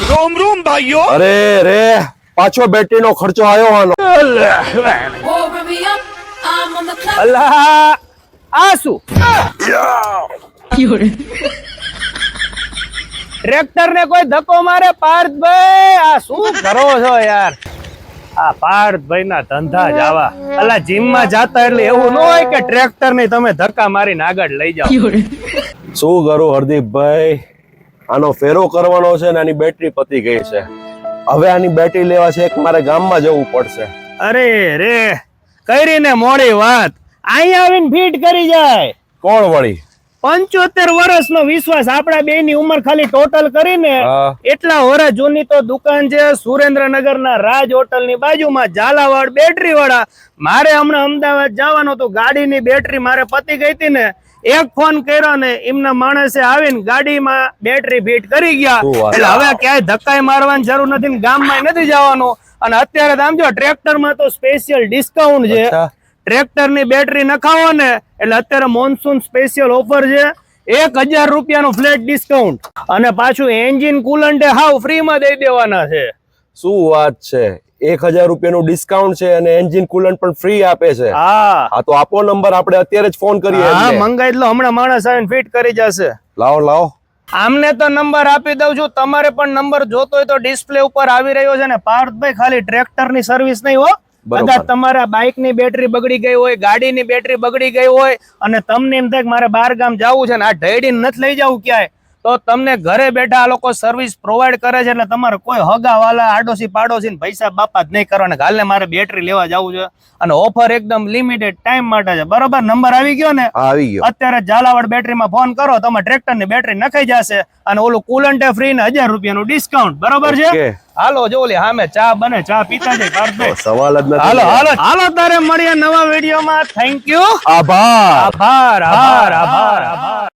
रोम रोम भाइयों। અરે રે પાછો બેટરી નો ખર્ચો આવ્યો આનો. અલ્લાહ આ શું ટ્રેક્ટર ને કોઈ ધક્કો મારે પાર્થભાઈ આ શું કરો છો યાર આ પાર્થભાઈ ના ધંધા જ આવા અલા જીમ માં જાતા એટલે એવું ન હોય કે ટ્રેક્ટર ને તમે ધક્કા મારીને આગળ લઈ જાઓ શું કરું હરદીપભાઈ, આનો ફેરો કરવાનો છે ને આની બેટરી પતી ગઈ છે. હવે આની બેટરી લેવા છે મારે ગામમાં જવું પડશે. અરે રે કરીને મોડી વાત અહીંયા આવીને ફીટ કરી જાય. કોણ વળી? 75 વર્ષનો વિશ્વાસ. આપડા બે ની ઉંમર ખાલી ટોટલ કરીને હા. એટલા વર્ષ જૂની તો દુકાન છે સુરેન્દ્રનગર ના રાજ હોટલ ની બાજુમાં ઝાલાવાડ બેટરી વાળા. મારે હમણાં અમદાવાદ જવાનું હતું, ગાડીની બેટરી મારે પતી ગઈ હતી ને એક ફોન કર્યો ને એમના માણસે આવીને ગાડીમાં બેટરી ફિટ કરી ગયા. એટલે હવે ક્યાંય ધક્કાઈ મારવાની જરૂર નથી ને ગામમાં નથી જવાનું. અને અત્યારે તો આમ જો ટ્રેક્ટર માં તો સ્પેશિયલ ડિસ્કાઉન્ટ છે. ટ્રેક્ટર ની બેટરી નખાવો ને એટલે અત્યારે મોન્સૂન સ્પેશિયલ ઓફર છે 1000 રૂપિયાનું ફ્લેટ ડિસ્કાઉન્ટ અને પાછું એન્જિન કુલન્ટ હાવ ફ્રી માં દઈ દેવાના છે. શું વાત છે, 1000 રૂપિયાનું ડિસ્કાઉન્ટ છે અને એન્જિન કુલન્ટ પણ ફ્રી આપે છે. હા તો આપો નંબર, આપણે અત્યારે જ ફોન કરીએ. હા મંગાઈ લો, હમણાં માણસ આવીને ફિટ કરી જશે. લાવો લાવો. આમને તો નંબર આપી દઉં છું, તમારે પણ નંબર જોતો હોય તો ડિસ્પ્લે ઉપર આવી રહ્યો છે ને. પાર્થભાઈ ખાલી ટ્રેક્ટર ની સર્વિસ નહીં હો, કદાચ તમારા બાઇક ની બેટરી બગડી ગઈ હોય, ગાડીની બેટરી બગડી ગઈ હોય અને તમને એમ થાય કે મારે બહાર ગામ જવું છે ને આ ઢેડીને નથી લઈ જવું ક્યાંય, તો તમને ઘરે બેઠા આ લોકો સર્વિસ પ્રોવાઈડ કરે છે. એટલે તમારે કોઈ હગાવાલા આડોશી પાડોશી ને પૈસા બાપા જ નહીં કરવાના. હાલને મારે બેટરી લેવા જવું છે અને ઓફર એકદમ લિમિટેડ ટાઈમ માટે છે. બરોબર, નંબર આવી ગયો ને? આવી ગયો. અત્યારે ઝાલાવાડ બેટરીમાં ફોન કરો, તમે ટ્રેક્ટર ની બેટરી નખાઈ જશે અને ઓલું કુલન્ટ ફ્રી ને 1000 રૂપિયાનું ડિસ્કાઉન્ટ. બરોબર છે? હાલો જો ઓલી સામે ચા બને, ચા પીતા જાય પાર્થભાઈ. સવાલ જ નથી. હાલો હાલો હાલો તારે મળીએ નવા વિડીયોમાં. Thank you. આભાર. આભાર આભાર આભાર આભાર.